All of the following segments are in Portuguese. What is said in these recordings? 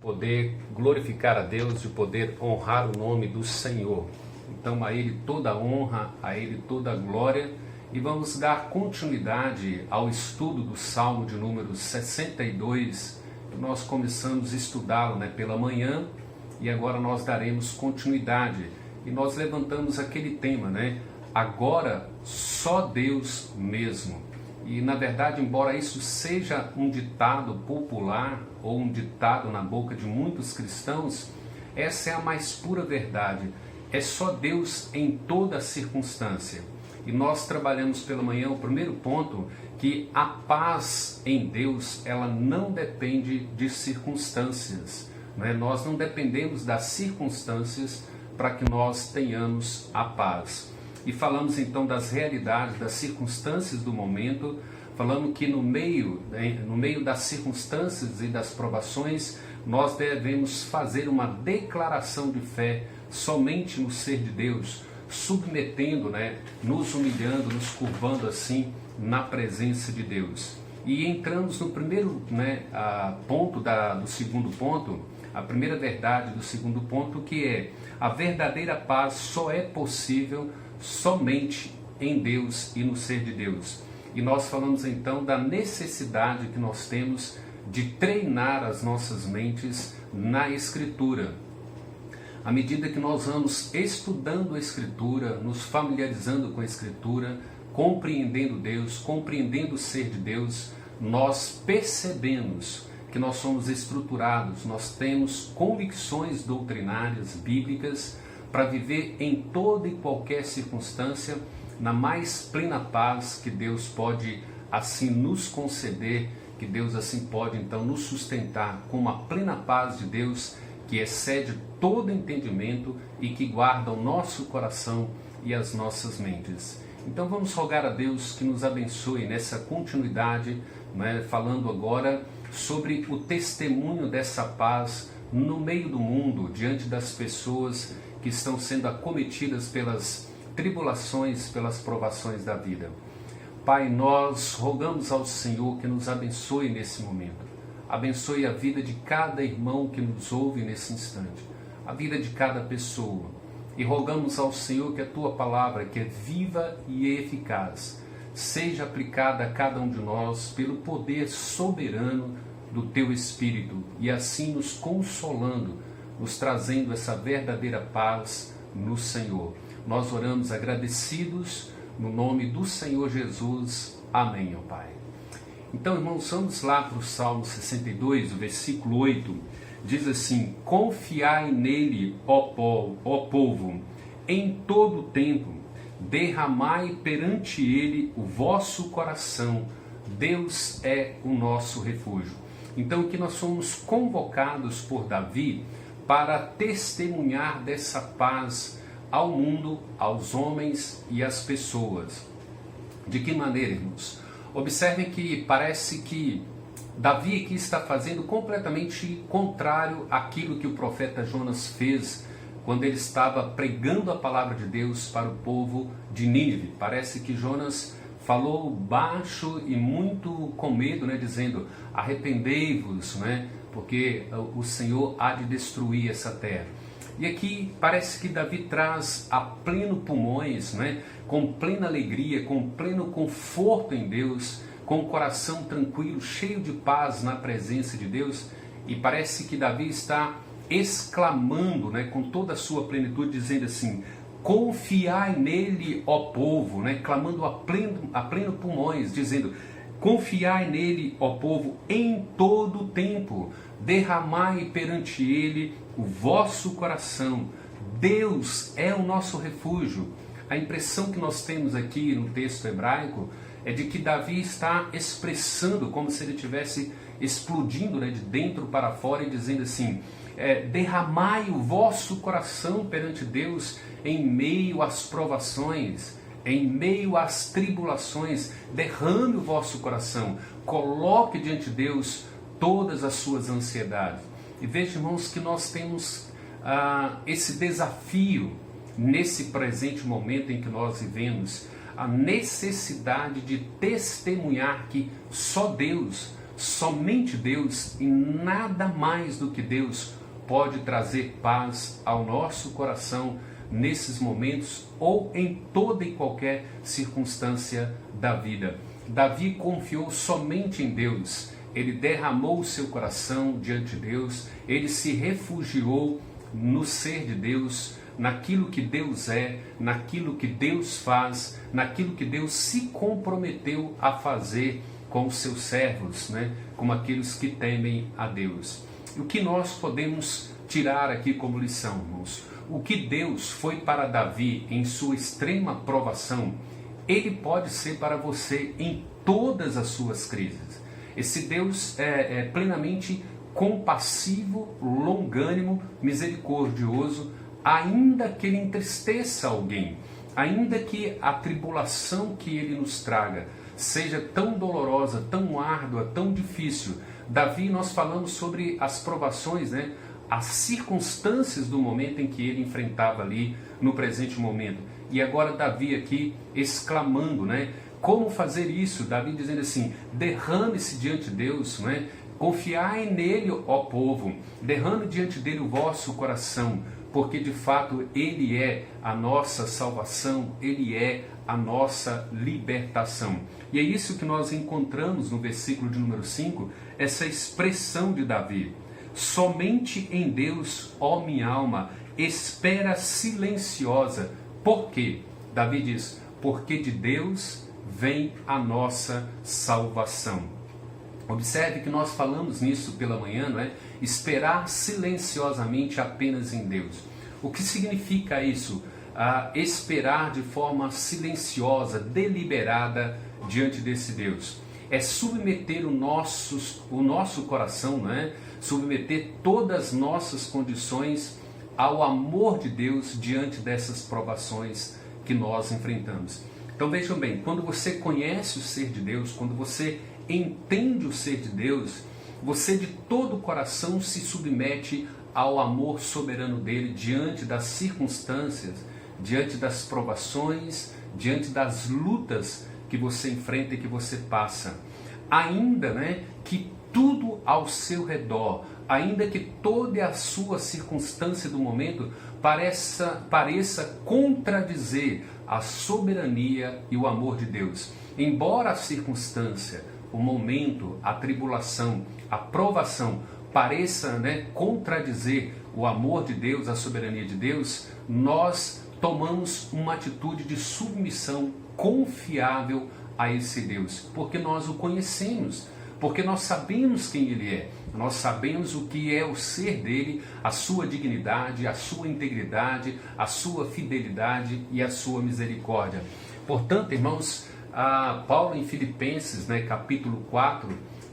poder glorificar a Deus, de poder honrar o nome do Senhor. Então a Ele toda a honra, a Ele toda a glória, e vamos dar continuidade ao estudo do Salmo de número 62, que nós começamos a estudá-lo pela manhã, e agora nós daremos continuidade, e nós levantamos aquele tema, agora só Deus mesmo. E na verdade, embora isso seja um ditado popular ou um ditado na boca de muitos cristãos, essa é a mais pura verdade. É só Deus em toda circunstância. E nós trabalhamos pela manhã o primeiro ponto, que a paz em Deus, ela não depende de circunstâncias. Nós não dependemos das circunstâncias para que nós tenhamos a paz. E falamos então das realidades, das circunstâncias do momento, falando que no meio das circunstâncias e das provações, nós devemos fazer uma declaração de fé somente no ser de Deus, submetendo, nos humilhando, nos curvando assim na presença de Deus. E entramos no primeiro ponto do segundo ponto, a primeira verdade do segundo ponto, que é a verdadeira paz só é possível somente em Deus e no ser de Deus. E nós falamos então da necessidade que nós temos de treinar as nossas mentes na Escritura. À medida que nós vamos estudando a Escritura, nos familiarizando com a Escritura, compreendendo Deus, compreendendo o ser de Deus, nós percebemos que nós somos estruturados, nós temos convicções doutrinárias, bíblicas, para viver em toda e qualquer circunstância, na mais plena paz que Deus pode assim nos conceder, que Deus assim pode então nos sustentar com uma plena paz de Deus, que excede todo entendimento e que guarda o nosso coração e as nossas mentes. Então vamos rogar a Deus que nos abençoe nessa continuidade, falando agora sobre o testemunho dessa paz no meio do mundo, diante das pessoas que estão sendo acometidas pelas tribulações, pelas provações da vida. Pai, nós rogamos ao Senhor que nos abençoe nesse momento. Abençoe a vida de cada irmão que nos ouve nesse instante, a vida de cada pessoa. E rogamos ao Senhor que a Tua palavra, que é viva e eficaz, seja aplicada a cada um de nós pelo poder soberano do Teu Espírito, e assim nos consolando, nos trazendo essa verdadeira paz no Senhor. Nós oramos agradecidos no nome do Senhor Jesus. Amém, ó Pai. Então, irmãos, vamos lá para o Salmo 62, o versículo 8. Diz assim: confiai nele, ó povo, em todo o tempo, derramai perante ele o vosso coração. Deus é o nosso refúgio. Então, que nós somos convocados por Davi para testemunhar dessa paz ao mundo, aos homens e às pessoas. De que maneira, irmãos? Observem que parece que Davi aqui está fazendo completamente contrário àquilo que o profeta Jonas fez quando ele estava pregando a palavra de Deus para o povo de Nínive. Parece que Jonas falou baixo e muito com medo, dizendo: arrependei-vos, porque o Senhor há de destruir essa terra. E aqui parece que Davi traz a pleno pulmões, com plena alegria, com pleno conforto em Deus, com o coração tranquilo, cheio de paz na presença de Deus. E parece que Davi está exclamando, com toda a sua plenitude, dizendo assim: confiai nele, ó povo, clamando a pleno pulmões, dizendo: confiai nele, ó povo, em todo o tempo, derramai perante ele o vosso coração. Deus é o nosso refúgio. A impressão que nós temos aqui no texto hebraico é de que Davi está expressando como se ele estivesse explodindo de dentro para fora e dizendo assim: derramai o vosso coração perante Deus em meio às provações, em meio às tribulações. Derrame o vosso coração, coloque diante de Deus todas as suas ansiedades. E veja, irmãos, que nós temos esse desafio nesse presente momento em que nós vivemos, a necessidade de testemunhar que só Deus Somente Deus e nada mais do que Deus pode trazer paz ao nosso coração nesses momentos ou em toda e qualquer circunstância da vida. Davi confiou somente em Deus, ele derramou o seu coração diante de Deus, ele se refugiou no ser de Deus, naquilo que Deus é, naquilo que Deus faz, naquilo que Deus se comprometeu a fazer com os seus servos, como aqueles que temem a Deus. E o que nós podemos tirar aqui como lição, irmãos? O que Deus foi para Davi em sua extrema provação, ele pode ser para você em todas as suas crises. Esse Deus é plenamente compassivo, longânimo, misericordioso, ainda que ele entristeça alguém, ainda que a tribulação que ele nos traga seja tão dolorosa, tão árdua, tão difícil. Davi, nós falamos sobre as provações, as circunstâncias do momento em que ele enfrentava ali no presente momento. E agora Davi aqui exclamando, como fazer isso? Davi dizendo assim: derrame-se diante de Deus, confiai nele, ó povo, derrame diante dele o vosso coração, porque de fato ele é a nossa salvação, ele é a nossa libertação. E é isso que nós encontramos no versículo de número 5, essa expressão de Davi: somente em Deus, ó minha alma, espera silenciosa. Por quê? Davi diz: porque de Deus vem a nossa salvação. Observe que nós falamos nisso pela manhã, esperar silenciosamente apenas em Deus. O que significa isso? Esperar de forma silenciosa, deliberada diante desse Deus. É submeter o nosso coração, submeter todas as nossas condições ao amor de Deus diante dessas provações que nós enfrentamos. Então vejam bem, quando você conhece o ser de Deus, quando você entende o ser de Deus, você de todo o coração se submete ao amor soberano dele diante das circunstâncias, diante das provações, diante das lutas que você enfrenta e que você passa. Ainda que tudo ao seu redor, ainda que toda a sua circunstância do momento pareça contradizer a soberania e o amor de Deus. Embora a circunstância, o momento, a tribulação, a provação pareça contradizer o amor de Deus, a soberania de Deus, nós tomamos uma atitude de submissão confiável a esse Deus, porque nós o conhecemos, porque nós sabemos quem Ele é, nós sabemos o que é o ser dele, a sua dignidade, a sua integridade, a sua fidelidade e a sua misericórdia. Portanto, irmãos, Paulo em Filipenses, capítulo 4,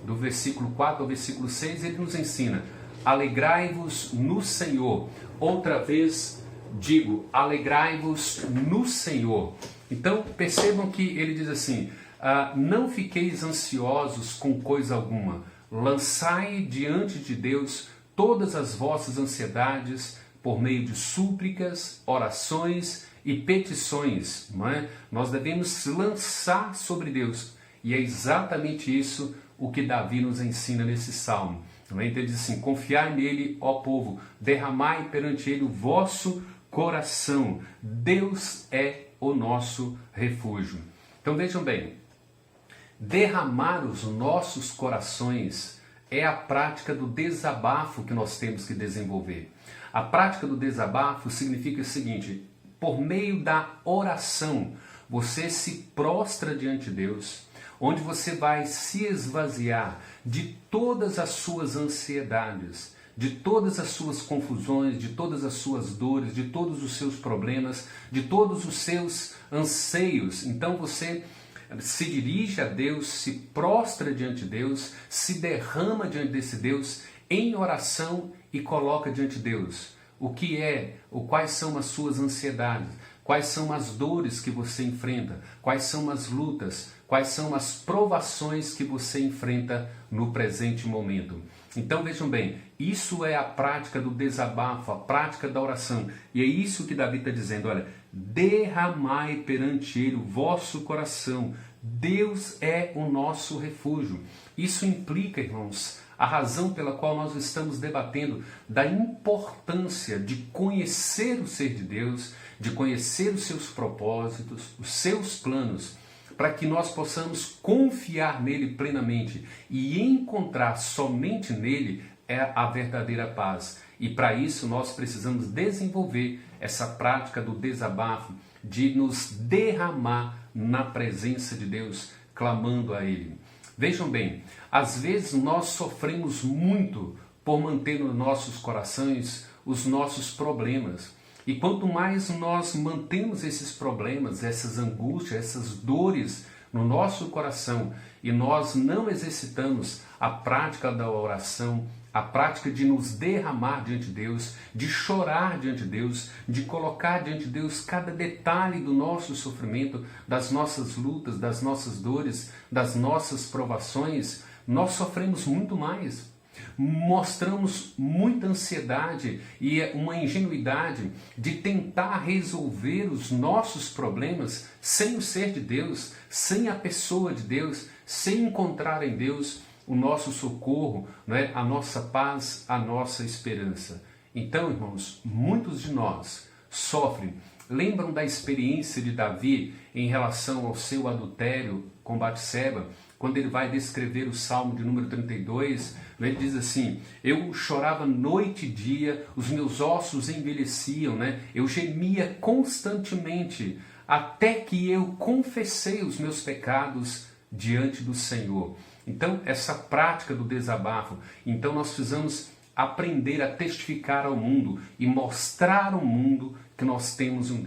do versículo 4 ao versículo 6, ele nos ensina: alegrai-vos no Senhor. Outra vez digo, alegrai-vos no Senhor. Então percebam que ele diz assim: não fiqueis ansiosos com coisa alguma, lançai diante de Deus todas as vossas ansiedades por meio de súplicas, orações e petições. Nós devemos lançar sobre Deus, e é exatamente isso o que Davi nos ensina nesse salmo. Então ele diz assim: confiai nele, ó povo, derramai perante ele o vosso coração. Deus é o nosso refúgio. Então vejam bem, derramar os nossos corações é a prática do desabafo que nós temos que desenvolver. A prática do desabafo significa o seguinte: por meio da oração, você se prostra diante de Deus, onde você vai se esvaziar de todas as suas ansiedades, de todas as suas confusões, de todas as suas dores, de todos os seus problemas, de todos os seus anseios. Então você se dirige a Deus, se prostra diante de Deus, se derrama diante desse Deus em oração e coloca diante de Deus quais são as suas ansiedades, quais são as dores que você enfrenta, quais são as lutas, quais são as provações que você enfrenta no presente momento. Então vejam bem, isso é a prática do desabafo, a prática da oração. E é isso que Davi está dizendo: olha, derramai perante ele o vosso coração, Deus é o nosso refúgio. Isso implica, irmãos, a razão pela qual nós estamos debatendo da importância de conhecer o ser de Deus, de conhecer os seus propósitos, os seus planos, para que nós possamos confiar nele plenamente e encontrar somente nele a verdadeira paz. E para isso nós precisamos desenvolver essa prática do desabafo, de nos derramar na presença de Deus, clamando a Ele. Vejam bem, às vezes nós sofremos muito por manter nos nossos corações os nossos problemas. E quanto mais nós mantemos esses problemas, essas angústias, essas dores no nosso coração, e nós não exercitamos a prática da oração, a prática de nos derramar diante de Deus, de chorar diante de Deus, de colocar diante de Deus cada detalhe do nosso sofrimento, das nossas lutas, das nossas dores, das nossas provações, nós sofremos muito mais. Mostramos muita ansiedade e uma ingenuidade de tentar resolver os nossos problemas sem o ser de Deus, sem a pessoa de Deus, sem encontrar em Deus o nosso socorro, né? A nossa paz, a nossa esperança. Então, irmãos, muitos de nós sofrem. Lembram da experiência de Davi em relação ao seu adultério com Batseba? Quando ele vai descrever o Salmo de número 32, ele diz assim: eu chorava noite e dia, os meus ossos envelheciam, né? Eu gemia constantemente, até que eu confessei os meus pecados diante do Senhor. Então, essa prática do desabafo, então nós precisamos aprender a testificar ao mundo e mostrar ao mundo que nós temos um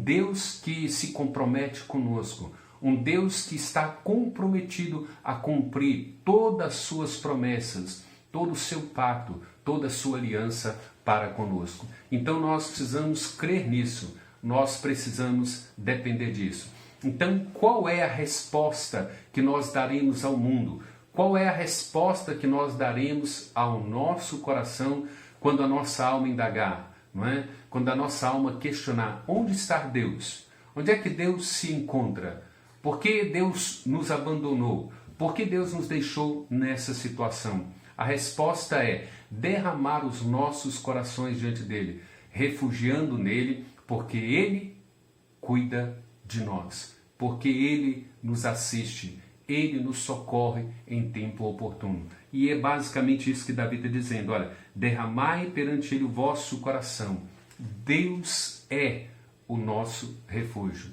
Deus que se compromete conosco, um Deus que está comprometido a cumprir todas as suas promessas, todo o seu pacto, toda a sua aliança para conosco. Então nós precisamos crer nisso, nós precisamos depender disso. Então, qual é a resposta que nós daremos ao mundo? Qual é a resposta que nós daremos ao nosso coração quando a nossa alma indagar, não é? Quando a nossa alma questionar: onde está Deus? Onde é que Deus se encontra? Por que Deus nos abandonou? Por que Deus nos deixou nessa situação? A resposta é derramar os nossos corações diante dele, refugiando nele, porque ele cuida de nós, porque ele nos assiste, ele nos socorre em tempo oportuno. E é basicamente isso que Davi está dizendo: olha, derramai perante ele o vosso coração. Deus é o nosso refúgio.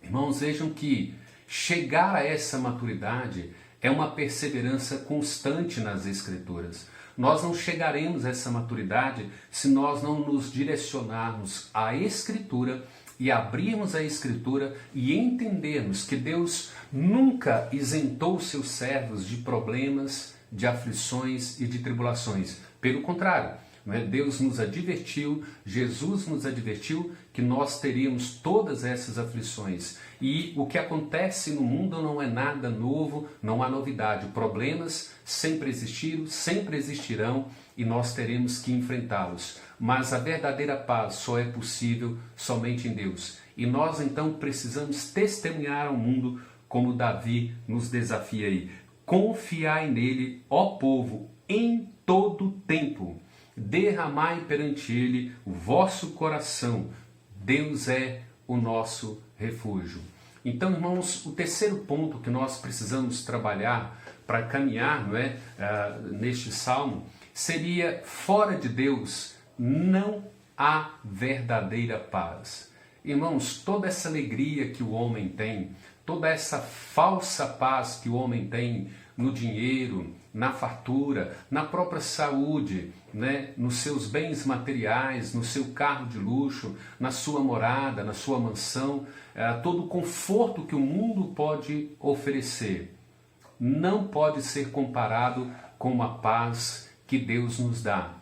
Irmãos, vejam que chegar a essa maturidade é uma perseverança constante nas Escrituras. Nós não chegaremos a essa maturidade se nós não nos direcionarmos à Escritura e abrirmos a Escritura e entendermos que Deus nunca isentou seus servos de problemas, de aflições e de tribulações. Pelo contrário, Deus nos advertiu, Jesus nos advertiu que nós teríamos todas essas aflições. E o que acontece no mundo não é nada novo, não há novidade. Problemas sempre existiram, sempre existirão e nós teremos que enfrentá-los. Mas a verdadeira paz só é possível somente em Deus. E nós então precisamos testemunhar ao mundo como Davi nos desafia aí. Confiai nele, ó povo, em todo tempo. Derramai perante ele o vosso coração. Deus é o nosso refúgio. Então, irmãos, o terceiro ponto que nós precisamos trabalhar para caminhar, neste salmo, seria: fora de Deus não há verdadeira paz. Irmãos, toda essa alegria que o homem tem, toda essa falsa paz que o homem tem no dinheiro, na fartura, na própria saúde, nos seus bens materiais, no seu carro de luxo, na sua morada, na sua mansão, todo o conforto que o mundo pode oferecer, não pode ser comparado com a paz que Deus nos dá.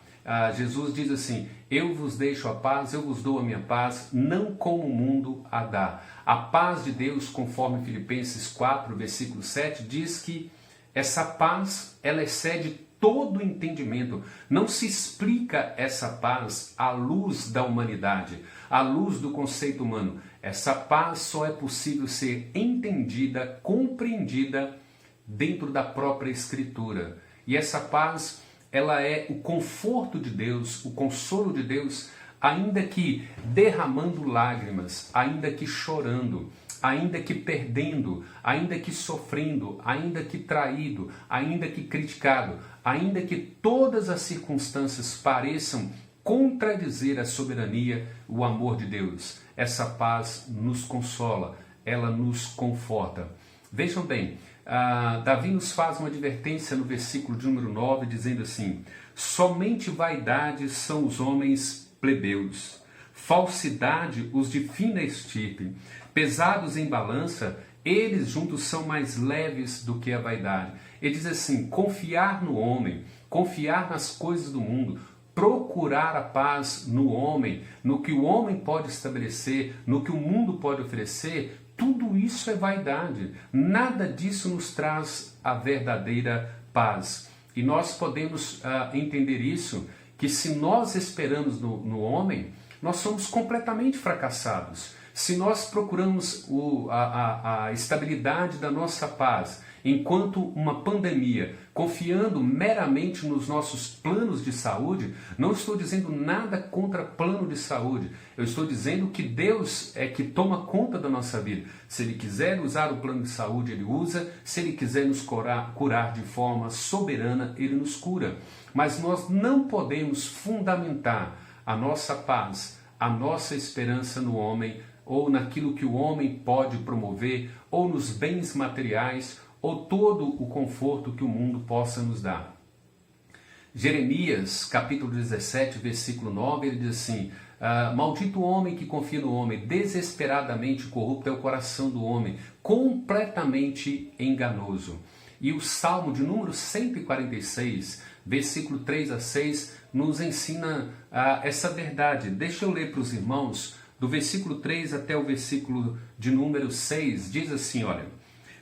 Jesus diz assim: eu vos deixo a paz, eu vos dou a minha paz, não como o mundo a dá. A paz de Deus, conforme Filipenses 4, versículo 7, diz que essa paz, ela excede todo entendimento. Não se explica essa paz à luz da humanidade, à luz do conceito humano. Essa paz só é possível ser entendida, compreendida dentro da própria Escritura. E essa paz, ela é o conforto de Deus, o consolo de Deus, ainda que derramando lágrimas, ainda que chorando, ainda que perdendo, ainda que sofrendo, ainda que traído, ainda que criticado, ainda que todas as circunstâncias pareçam contradizer a soberania, o amor de Deus. Essa paz nos consola, ela nos conforta. Vejam bem, Davi nos faz uma advertência no versículo de número 9, dizendo assim: somente vaidade são os homens plebeus, falsidade os de fina estirpe, pesados em balança, eles juntos são mais leves do que a vaidade. Ele diz assim: confiar no homem, confiar nas coisas do mundo, procurar a paz no homem, no que o homem pode estabelecer, no que o mundo pode oferecer, tudo isso é vaidade. Nada disso nos traz a verdadeira paz. E nós podemos entender isso, que se nós esperamos no homem, nós somos completamente fracassados. Se nós procuramos a estabilidade da nossa paz enquanto uma pandemia, confiando meramente nos nossos planos de saúde, não estou dizendo nada contra plano de saúde. Eu estou dizendo que Deus é que toma conta da nossa vida. Se Ele quiser usar o plano de saúde, Ele usa. Se Ele quiser nos curar de forma soberana, Ele nos cura. Mas nós não podemos fundamentar a nossa paz, a nossa esperança no homem, ou naquilo que o homem pode promover, ou nos bens materiais, ou todo o conforto que o mundo possa nos dar. Jeremias, capítulo 17, versículo 9, ele diz assim: maldito o homem que confia no homem, desesperadamente corrupto é o coração do homem, completamente enganoso. E o Salmo de número 146, versículo 3 a 6, nos ensina essa verdade. Deixa eu ler para os irmãos, do versículo 3 até o versículo de número 6, diz assim, olha: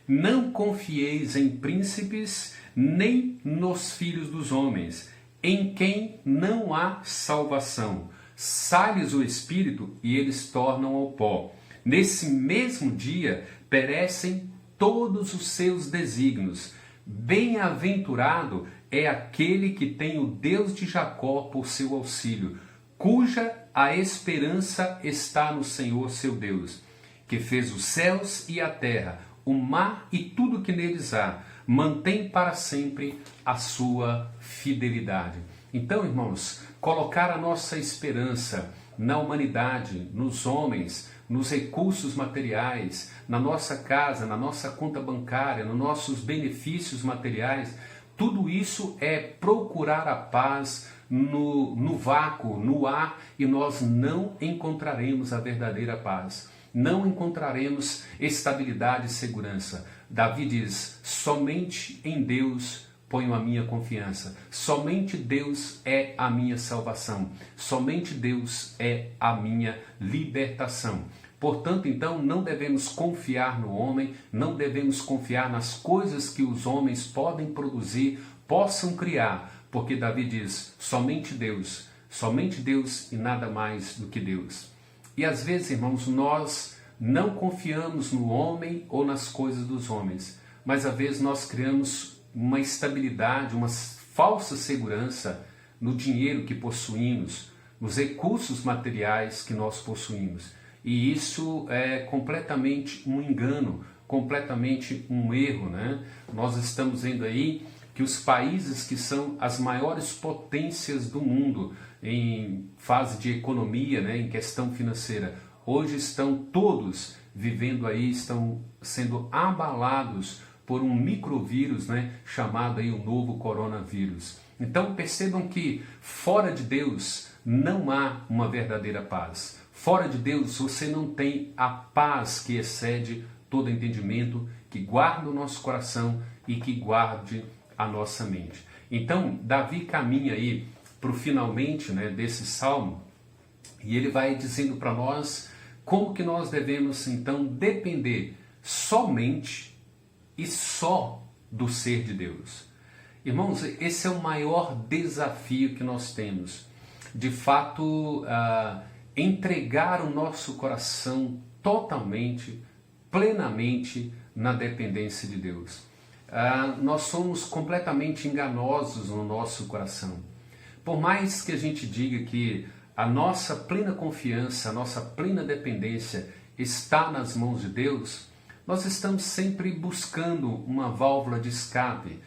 não confieis em príncipes, nem nos filhos dos homens, em quem não há salvação. Sai-lhes o espírito e eles tornam ao pó. Nesse mesmo dia perecem todos os seus desígnios. Bem-aventurado é aquele que tem o Deus de Jacó por seu auxílio, cuja a esperança está no Senhor seu Deus, que fez os céus e a terra, o mar e tudo que neles há, mantém para sempre a sua fidelidade. Então, irmãos, colocar a nossa esperança na humanidade, nos homens, nos recursos materiais, na nossa casa, na nossa conta bancária, nos nossos benefícios materiais, tudo isso é procurar a paz no vácuo, no ar, e nós não encontraremos a verdadeira paz. Não encontraremos estabilidade e segurança. Davi diz: somente em Deus ponho a minha confiança. Somente Deus é a minha salvação. Somente Deus é a minha libertação. Portanto, então, não devemos confiar no homem, não devemos confiar nas coisas que os homens podem produzir, possam criar, porque Davi diz: somente Deus e nada mais do que Deus. E às vezes, irmãos, nós não confiamos no homem ou nas coisas dos homens, mas às vezes nós criamos uma estabilidade, uma falsa segurança no dinheiro que possuímos, nos recursos materiais que nós possuímos. E isso é completamente um engano, completamente um erro, né? Nós estamos vendo aí que os países que são as maiores potências do mundo em fase de economia, né, em questão financeira, hoje estão todos vivendo aí, estão sendo abalados por um microvírus, né, chamado aí o novo coronavírus. Então percebam que fora de Deus não há uma verdadeira paz. Fora de Deus você não tem a paz que excede todo entendimento, que guarda o nosso coração e que guarde a nossa mente. Então Davi caminha aí para o finalmente, né, desse salmo, e ele vai dizendo para nós como que nós devemos então depender somente e só do ser de Deus. Irmãos, esse é o maior desafio que nós temos. De fato, entregar o nosso coração totalmente, plenamente na dependência de Deus. Nós somos completamente enganosos no nosso coração. Por mais que a gente diga que a nossa plena confiança, a nossa plena dependência está nas mãos de Deus, nós estamos sempre buscando uma válvula de escape.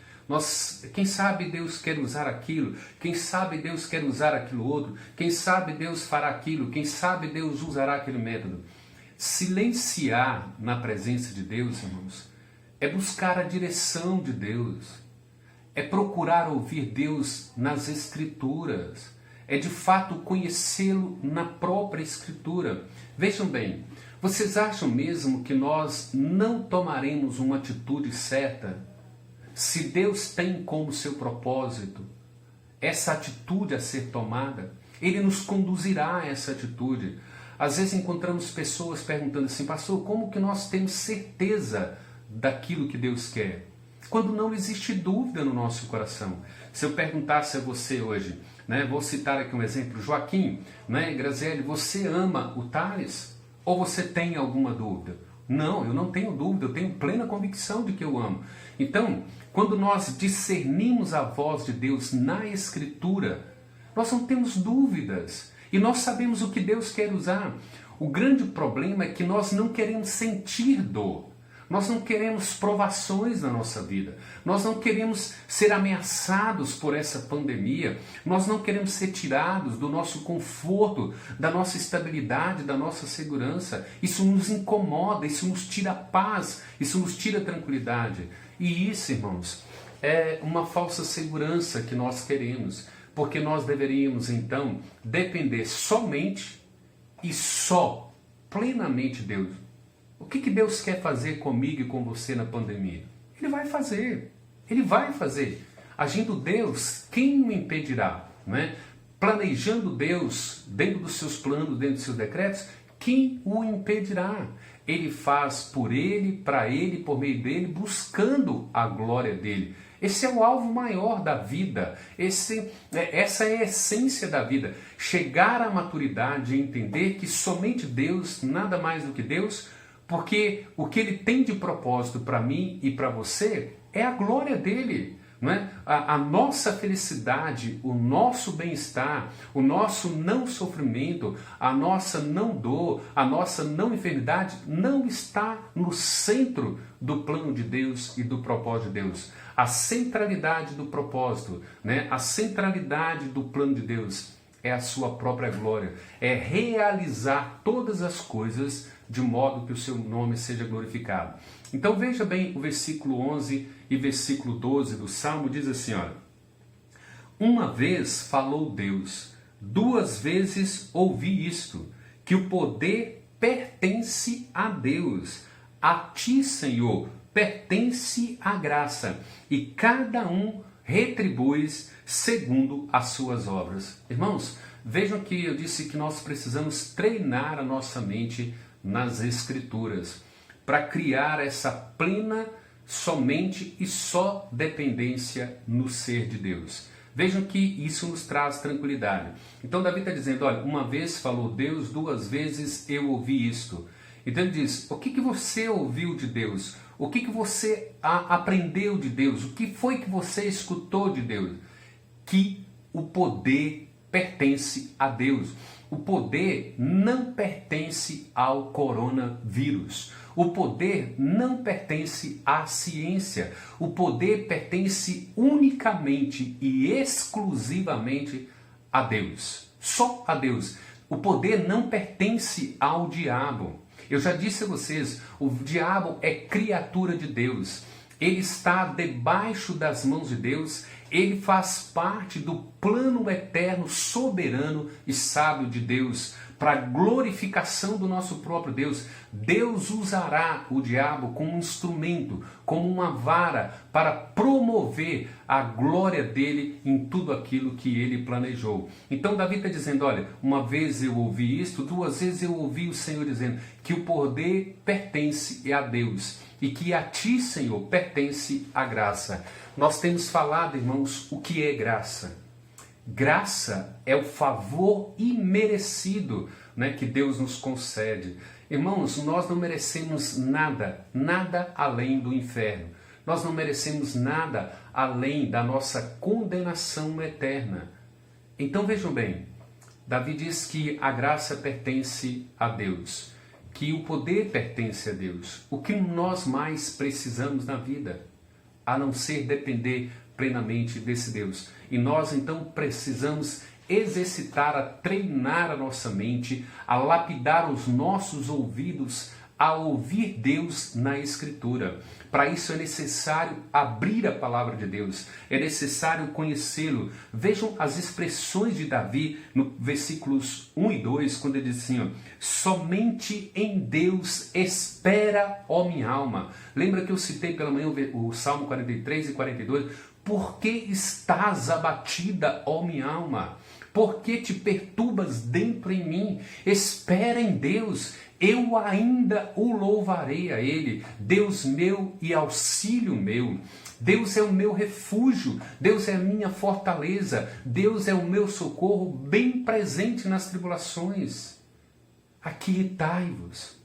Quem sabe Deus quer usar aquilo, quem sabe Deus quer usar aquilo outro, quem sabe Deus fará aquilo, quem sabe Deus usará aquele método. Silenciar na presença de Deus, irmãos, é buscar a direção de Deus, é procurar ouvir Deus nas Escrituras, é de fato conhecê-lo na própria Escritura. Vejam bem, vocês acham mesmo que nós não tomaremos uma atitude certa se Deus tem como seu propósito essa atitude a ser tomada? Ele nos conduzirá a essa atitude. Às vezes encontramos pessoas perguntando assim: pastor, como que nós temos certeza daquilo que Deus quer? Quando não existe dúvida no nosso coração. Se eu perguntasse a você hoje, vou citar aqui um exemplo: Joaquim, Graziele, você ama o Thales? Ou você tem alguma dúvida? Não, eu não tenho dúvida, eu tenho plena convicção de que eu amo. Então, quando nós discernimos a voz de Deus na Escritura, nós não temos dúvidas. E nós sabemos o que Deus quer usar. O grande problema é que nós não queremos sentir dor. Nós não queremos provações na nossa vida. Nós não queremos ser ameaçados por essa pandemia. Nós não queremos ser tirados do nosso conforto, da nossa estabilidade, da nossa segurança. Isso nos incomoda, isso nos tira paz, isso nos tira tranquilidade. E isso, irmãos, é uma falsa segurança que nós queremos. Porque nós deveríamos, então, depender somente e só, plenamente de Deus. O que Deus quer fazer comigo e com você na pandemia? Ele vai fazer. Ele vai fazer. Agindo Deus, quem o impedirá? Planejando Deus dentro dos seus planos, dentro dos seus decretos, quem o impedirá? Ele faz por ele, para ele, por meio dele, buscando a glória dele. Esse é o alvo maior da vida. Essa é a essência da vida. Chegar à maturidade e entender que somente Deus, nada mais do que Deus, porque o que Ele tem de propósito para mim e para você é a glória dele. A nossa felicidade, o nosso bem-estar, o nosso não sofrimento, a nossa não dor, a nossa não enfermidade não está no centro do plano de Deus e do propósito de Deus. A centralidade do propósito, a centralidade do plano de Deus é a sua própria glória, é realizar todas as coisas de modo que o seu nome seja glorificado. Então veja bem o versículo 11 e versículo 12 do Salmo, diz assim, olha: uma vez falou Deus, duas vezes ouvi isto, que o poder pertence a Deus, a ti, Senhor, pertence a graça, e cada um retribui segundo as suas obras. Irmãos, vejam que eu disse que nós precisamos treinar a nossa mente nas Escrituras, para criar essa plena, somente e só dependência no ser de Deus. Vejam que isso nos traz tranquilidade. Então Davi está dizendo, olha, uma vez falou Deus, duas vezes eu ouvi isto. Então ele diz, o que você ouviu de Deus? O que você aprendeu de Deus? O que foi que você escutou de Deus? Que o poder pertence a Deus. O poder não pertence ao coronavírus. O poder não pertence à ciência. O poder pertence unicamente e exclusivamente a Deus. Só a Deus. O poder não pertence ao diabo. Eu já disse a vocês, o diabo é criatura de Deus. Ele está debaixo das mãos de Deus. Ele faz parte do plano eterno, soberano e sábio de Deus para a glorificação do nosso próprio Deus. Deus usará o diabo como um instrumento, como uma vara, para promover a glória dele em tudo aquilo que ele planejou. Então Davi está dizendo, olha, uma vez eu ouvi isto, duas vezes eu ouvi o Senhor dizendo que o poder pertence a Deus e que a ti, Senhor, pertence a graça. Nós temos falado, irmãos, o que é graça. Graça é o favor imerecido, né, que Deus nos concede. Irmãos, nós não merecemos nada, nada além do inferno. Nós não merecemos nada além da nossa condenação eterna. Então vejam bem, Davi diz que a graça pertence a Deus, que o poder pertence a Deus. O que nós mais precisamos na vida, a não ser depender plenamente desse Deus. E nós então precisamos exercitar, a treinar a nossa mente, a lapidar os nossos ouvidos a ouvir Deus na Escritura. Para isso é necessário abrir a palavra de Deus, é necessário conhecê-lo. Vejam as expressões de Davi no versículos 1 e 2, quando ele diz assim, ó, somente em Deus espera, ó minha alma. Lembra que eu citei pela manhã o Salmo 43 e 42? Por que estás abatida, ó minha alma? Por que te perturbas dentro em mim? Espera em Deus, eu ainda o louvarei a Ele, Deus meu e auxílio meu. Deus é o meu refúgio, Deus é a minha fortaleza, Deus é o meu socorro bem presente nas tribulações. Aquietai-vos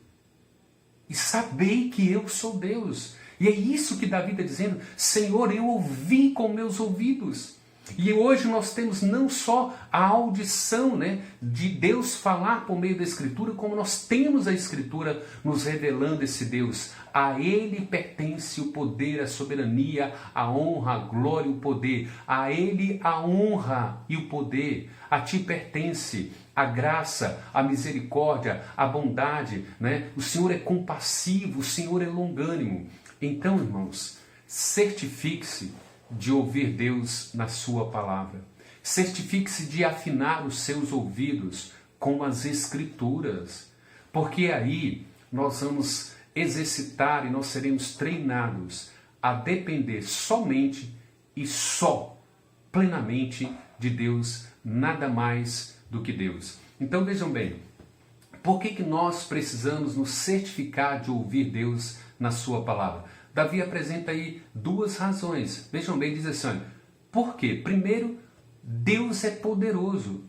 e sabei que eu sou Deus. E é isso que Davi está dizendo, Senhor, eu ouvi com meus ouvidos. E hoje nós temos não só a audição, né, de Deus falar por meio da Escritura, como nós temos a Escritura nos revelando esse Deus. A Ele pertence o poder, a soberania, a honra, a glória e o poder. A Ele a honra e o poder. A Ti pertence a graça, a misericórdia, a bondade, né? O Senhor é compassivo, o Senhor é longânimo. Então, irmãos, certifique-se de ouvir Deus na sua palavra. Certifique-se de afinar os seus ouvidos com as Escrituras, porque aí nós vamos exercitar e nós seremos treinados a depender somente e só plenamente de Deus, nada mais do que Deus. Então vejam bem, por que nós precisamos nos certificar de ouvir Deus na sua palavra? Davi apresenta aí duas razões. Vejam bem, diz assim, por quê? Primeiro, Deus é poderoso.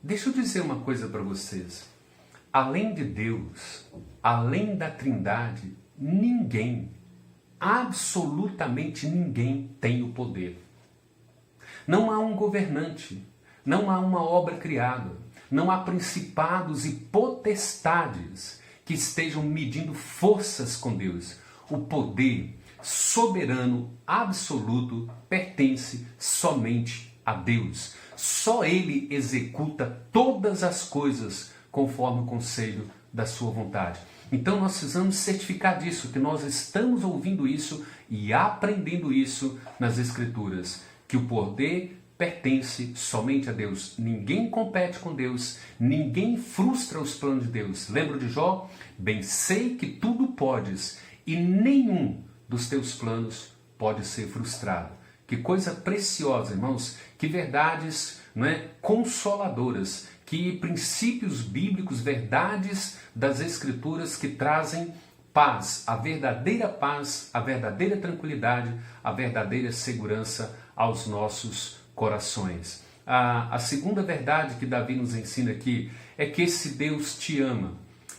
Deixa eu dizer uma coisa para vocês. Além de Deus, além da Trindade, ninguém, absolutamente ninguém tem o poder. Não há um governante, não há uma obra criada, não há principados e potestades que estejam medindo forças com Deus. O poder soberano, absoluto, pertence somente a Deus. Só Ele executa todas as coisas conforme o conselho da sua vontade. Então nós precisamos certificar disso, que nós estamos ouvindo isso e aprendendo isso nas Escrituras, que o poder pertence somente a Deus. Ninguém compete com Deus, ninguém frustra os planos de Deus. Lembra de Jó? Bem sei que tudo podes e nenhum dos teus planos pode ser frustrado. Que coisa preciosa, irmãos, que verdades, não é, consoladoras, que princípios bíblicos, verdades das Escrituras que trazem paz, a verdadeira tranquilidade, a verdadeira segurança aos nossos corações. A segunda verdade que Davi nos ensina aqui é que esse Deus te ama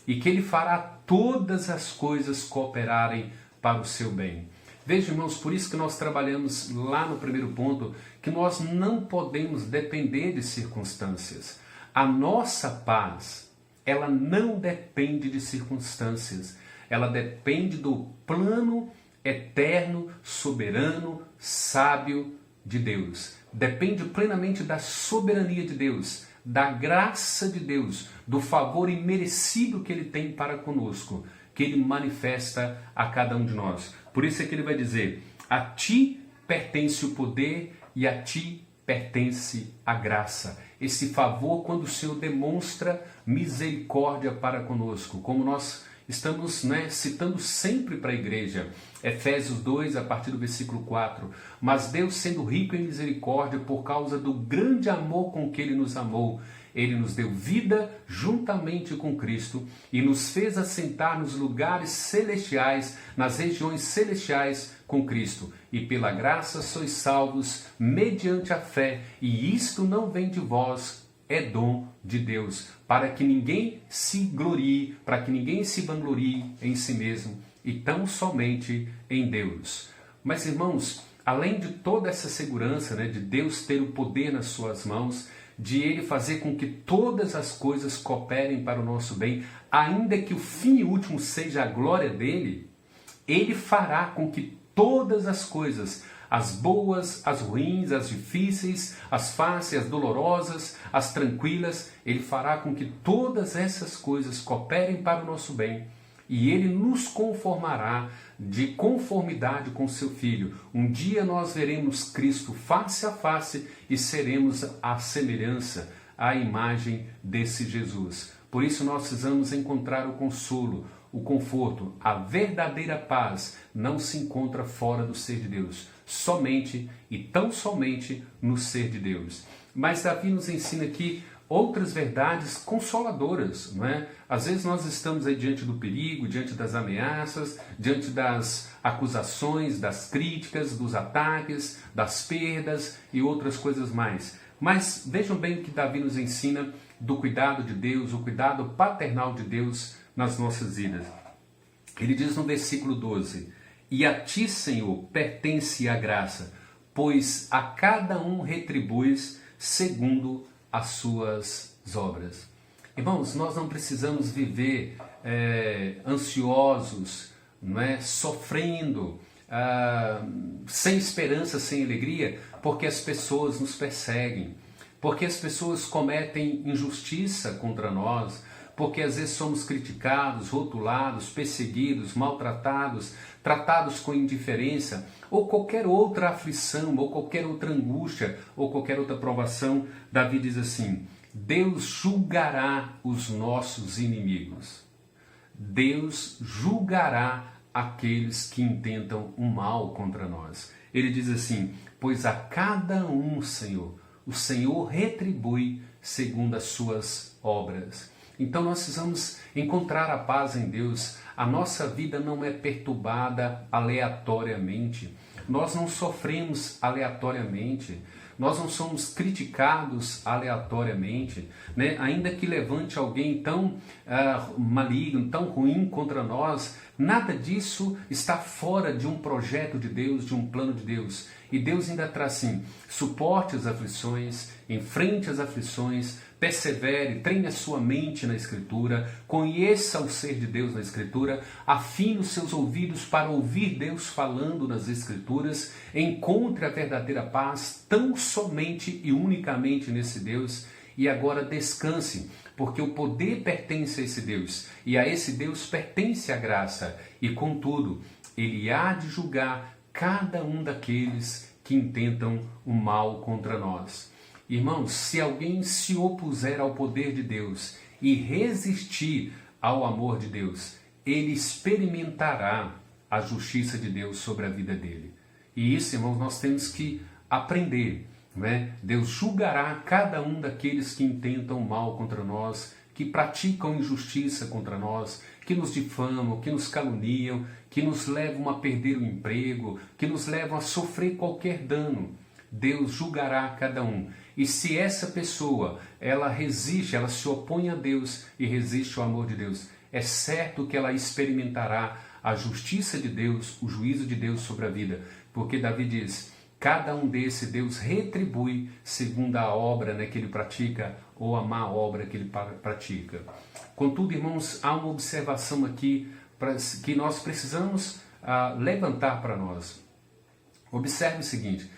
e que Ele fará todas as coisas cooperarem para o seu bem. Veja, irmãos, por isso que nós trabalhamos lá no primeiro ponto, que nós não podemos depender de circunstâncias. A nossa paz, ela não depende de circunstâncias, ela depende do plano eterno, soberano, sábio de Deus. Depende plenamente da soberania de Deus, da graça de Deus, do favor imerecido que Ele tem para conosco, que Ele manifesta a cada um de nós. Por isso é que Ele vai dizer, a Ti pertence o poder e a Ti pertence à graça. Esse favor quando o Senhor demonstra misericórdia para conosco, como nós estamos citando sempre para a igreja. Efésios 2, a partir do versículo 4. Mas Deus, sendo rico em misericórdia, por causa do grande amor com que Ele nos amou, Ele nos deu vida juntamente com Cristo e nos fez assentar nos lugares celestiais, nas regiões celestiais com Cristo. E pela graça sois salvos mediante a fé, e isto não vem de vós, é dom de Deus, para que ninguém se glorie, para que ninguém se vanglorie em si mesmo, e tão somente em Deus. Mas, irmãos, além de toda essa segurança, de Deus ter o poder nas suas mãos, de Ele fazer com que todas as coisas cooperem para o nosso bem, ainda que o fim último seja a glória dEle, Ele fará com que todas as coisas, as boas, as ruins, as difíceis, as fáceis, as dolorosas, as tranquilas, Ele fará com que todas essas coisas cooperem para o nosso bem. E Ele nos conformará de conformidade com seu Filho. Um dia nós veremos Cristo face a face e seremos a semelhança, a imagem desse Jesus. Por isso nós precisamos encontrar o consolo, o conforto, a verdadeira paz não se encontra fora do ser de Deus, somente e tão somente no ser de Deus. Mas Davi nos ensina aqui outras verdades consoladoras, não é? Às vezes nós estamos aí diante do perigo, diante das ameaças, diante das acusações, das críticas, dos ataques, das perdas e outras coisas mais. Mas vejam bem o que Davi nos ensina do cuidado de Deus, o cuidado paternal de Deus nas nossas vidas. Ele diz no versículo 12: E a ti, Senhor, pertence a graça, pois a cada um retribuis segundo as suas obras. Irmãos, nós não precisamos viver ansiosos, sofrendo, sem esperança, sem alegria, porque as pessoas nos perseguem, porque as pessoas cometem injustiça contra nós, porque às vezes somos criticados, rotulados, perseguidos, maltratados, tratados com indiferença, ou qualquer outra aflição, ou qualquer outra angústia, ou qualquer outra provação. Davi diz assim: Deus julgará os nossos inimigos. Deus julgará aqueles que intentam o mal contra nós. Ele diz assim: pois a cada um, Senhor, o Senhor retribui segundo as suas obras. Então nós precisamos encontrar a paz em Deus. A nossa vida não é perturbada aleatoriamente. Nós não sofremos aleatoriamente. Nós não somos criticados aleatoriamente, Ainda que levante alguém tão maligno, tão ruim contra nós, nada disso está fora de um projeto de Deus, de um plano de Deus. E Deus ainda traz assim: suporte as aflições, enfrente as aflições, persevere, treine a sua mente na Escritura, conheça o ser de Deus na Escritura, afine os seus ouvidos para ouvir Deus falando nas Escrituras, encontre a verdadeira paz tão somente e unicamente nesse Deus, e agora descanse, porque o poder pertence a esse Deus, e a esse Deus pertence a graça, e contudo, Ele há de julgar cada um daqueles que intentam o mal contra nós. Irmãos, se alguém se opuser ao poder de Deus e resistir ao amor de Deus, ele experimentará a justiça de Deus sobre a vida dele. E isso, irmãos, nós temos que aprender, Deus julgará cada um daqueles que intentam mal contra nós, que praticam injustiça contra nós, que nos difamam, que nos caluniam, que nos levam a perder o emprego, que nos levam a sofrer qualquer dano. Deus julgará cada um. E se essa pessoa, ela resiste, ela se opõe a Deus e resiste ao amor de Deus, é certo que ela experimentará a justiça de Deus, o juízo de Deus sobre a vida. Porque Davi diz: cada um desse Deus retribui segundo a obra que ele pratica ou a má obra que ele pratica. Contudo, irmãos, há uma observação aqui que nós precisamos levantar para nós. Observe o seguinte: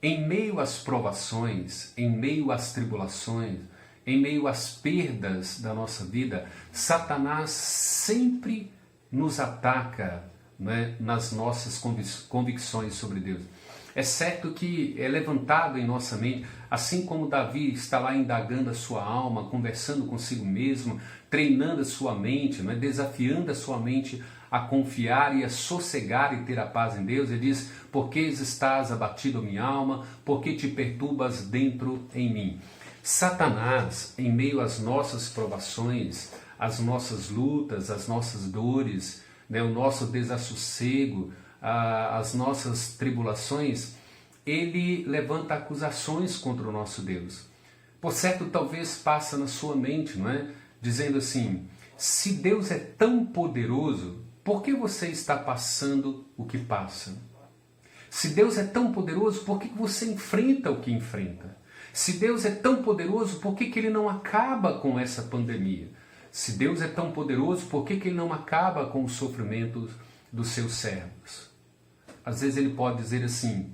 em meio às provações, em meio às tribulações, em meio às perdas da nossa vida, Satanás sempre nos ataca nas nossas convicções sobre Deus. É certo que é levantado em nossa mente, assim como Davi está lá indagando a sua alma, conversando consigo mesmo, treinando a sua mente, não é? Desafiando a sua mente a confiar e a sossegar e ter a paz em Deus. Ele diz: por que estás abatido, minha alma? Por que te perturbas dentro em mim? Satanás, em meio às nossas provações, às nossas lutas, às nossas dores, né, o nosso desassossego, as nossas tribulações, ele levanta acusações contra o nosso Deus. Por certo, talvez passa na sua mente, não é? Dizendo assim: se Deus é tão poderoso, por que você está passando o que passa? Se Deus é tão poderoso, por que você enfrenta o que enfrenta? Se Deus é tão poderoso, por que Ele não acaba com essa pandemia? Se Deus é tão poderoso, por que Ele não acaba com os sofrimentos dos seus servos? Às vezes Ele pode dizer assim,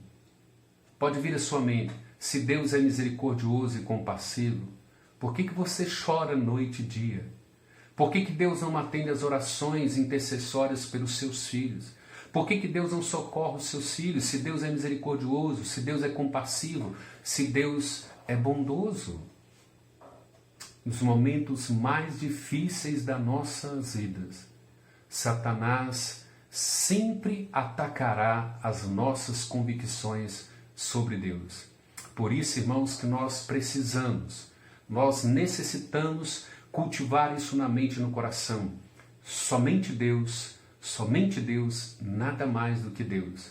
pode vir à sua mente: se Deus é misericordioso e compassivo, por que você chora noite e dia? Por que Deus não atende às orações intercessórias pelos seus filhos? Por que Deus não socorre os seus filhos? Se Deus é misericordioso, se Deus é compassivo, se Deus é bondoso. Nos momentos mais difíceis das nossas vidas, Satanás sempre atacará as nossas convicções sobre Deus. Por isso, irmãos, que nós necessitamos cultivar isso na mente e no coração. Somente Deus, nada mais do que Deus.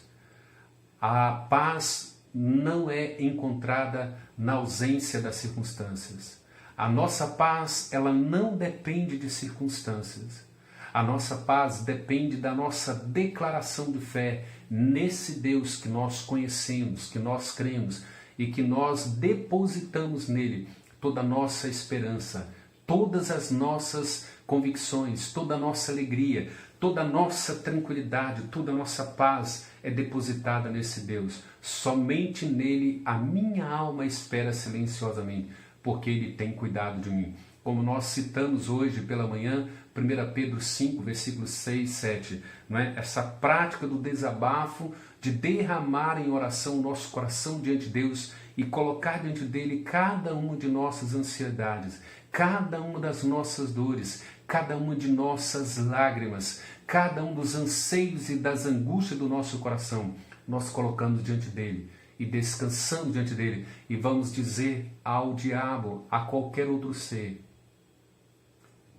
A paz não é encontrada na ausência das circunstâncias. A nossa paz, ela não depende de circunstâncias. A nossa paz depende da nossa declaração de fé nesse Deus que nós conhecemos, que nós cremos e que nós depositamos nele toda a nossa esperança, todas as nossas convicções, toda a nossa alegria, toda a nossa tranquilidade, toda a nossa paz é depositada nesse Deus. Somente nele a minha alma espera silenciosamente, porque Ele tem cuidado de mim. Como nós citamos hoje pela manhã, 1 Pedro 5, versículos 6 e 7. Não é? Essa prática do desabafo, de derramar em oração o nosso coração diante de Deus e colocar diante dele cada uma de nossas ansiedades, cada uma das nossas dores, cada uma de nossas lágrimas, cada um dos anseios e das angústias do nosso coração, nós colocamos diante dele e descansando diante dele, e vamos dizer ao diabo, a qualquer outro ser: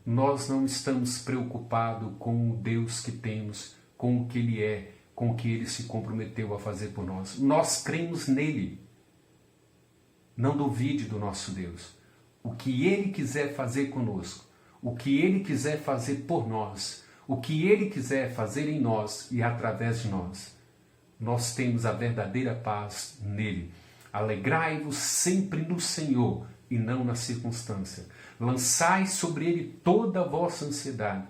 nós não estamos preocupados com o Deus que temos, com o que Ele é, com o que Ele se comprometeu a fazer por nós. Nós cremos nele. Não duvide do nosso Deus. O que Ele quiser fazer conosco, o que Ele quiser fazer por nós, o que Ele quiser fazer em nós e através de nós, nós temos a verdadeira paz nele. Alegrai-vos sempre no Senhor e não na circunstância. Lançai sobre Ele toda a vossa ansiedade,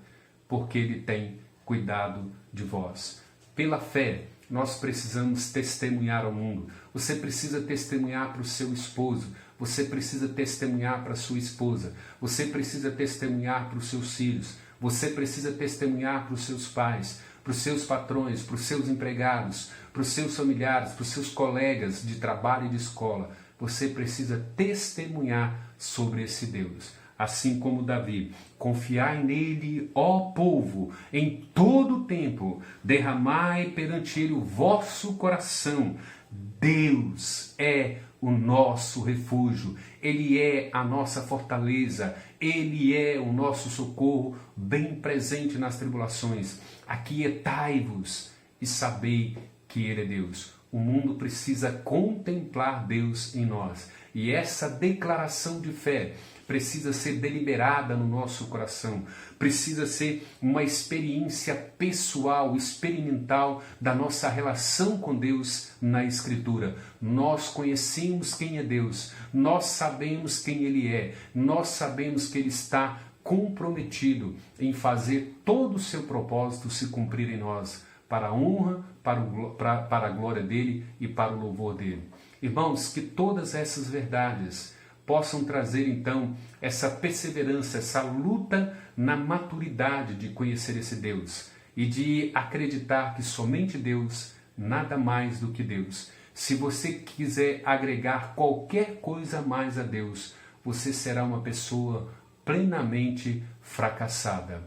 porque Ele tem cuidado de vós. Pela fé, nós precisamos testemunhar ao mundo. Você precisa testemunhar para o seu esposo, você precisa testemunhar para a sua esposa, você precisa testemunhar para os seus filhos, você precisa testemunhar para os seus pais, para os seus patrões, para os seus empregados, para os seus familiares, para os seus colegas de trabalho e de escola. Você precisa testemunhar sobre esse Deus. Assim como Davi: confiai nele, ó povo, em todo o tempo, derramai perante ele o vosso coração. Deus é o nosso refúgio, Ele é a nossa fortaleza, Ele é o nosso socorro bem presente nas tribulações. Aquietai-vos e sabei que Ele é Deus. O mundo precisa contemplar Deus em nós. E essa declaração de fé precisa ser deliberada no nosso coração. Precisa ser uma experiência pessoal, experimental da nossa relação com Deus na Escritura. Nós conhecemos quem é Deus. Nós sabemos quem Ele é. Nós sabemos que Ele está comprometido em fazer todo o seu propósito se cumprir em nós, para a honra, para a glória dEle e para o louvor dEle. Irmãos, que todas essas verdades possam trazer então essa perseverança, essa luta na maturidade de conhecer esse Deus e de acreditar que somente Deus, nada mais do que Deus. se você quiser agregar qualquer coisa a mais a Deus, você será uma pessoa plenamente fracassada.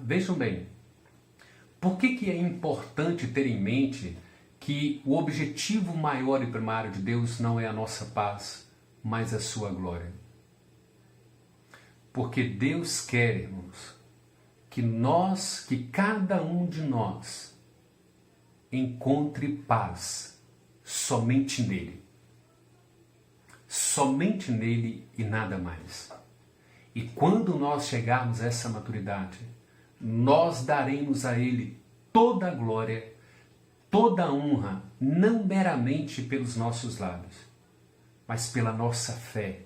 Vejam bem, por que é importante ter em mente que o objetivo maior e primário de Deus não é a nossa paz, mas a sua glória? Porque Deus quer, irmãos, que cada um de nós encontre paz somente nele. Somente nele e nada mais. E quando nós chegarmos a essa maturidade, nós daremos a ele toda a glória, toda a honra, não meramente pelos nossos lábios, mas pela nossa fé,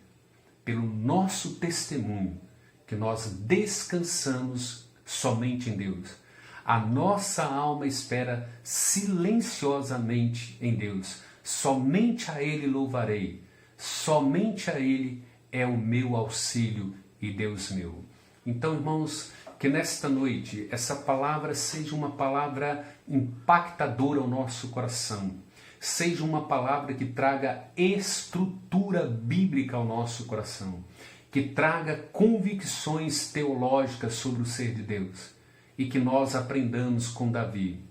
pelo nosso testemunho, que nós descansamos somente em Deus. A nossa alma espera silenciosamente em Deus. Somente a Ele louvarei. Somente a Ele é o meu auxílio e Deus meu. Então, irmãos, que nesta noite essa palavra seja uma palavra impactadora ao nosso coração. Seja uma palavra que traga estrutura bíblica ao nosso coração. Que traga convicções teológicas sobre o ser de Deus. E que nós aprendamos com Davi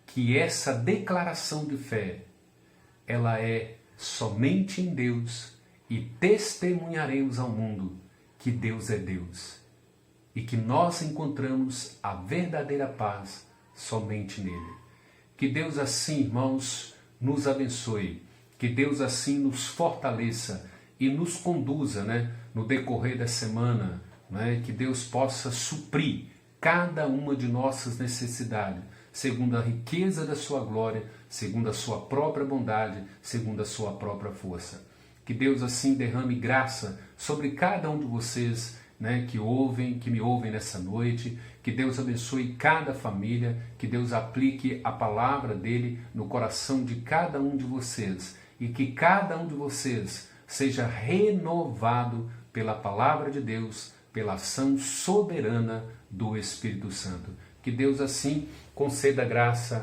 que essa declaração de fé, ela é somente em Deus, e testemunharemos ao mundo que Deus é Deus e que nós encontramos a verdadeira paz somente nele. Que Deus assim, irmãos, nos abençoe, que Deus assim nos fortaleça e nos conduza, no decorrer da semana, que Deus possa suprir cada uma de nossas necessidades, segundo a riqueza da sua glória, segundo a sua própria bondade, segundo a sua própria força. Que Deus assim derrame graça sobre cada um de vocês, que me ouvem nessa noite. Que Deus abençoe cada família, que Deus aplique a palavra dele no coração de cada um de vocês e que cada um de vocês seja renovado pela palavra de Deus, pela ação soberana do Espírito Santo. Que Deus assim conceda graça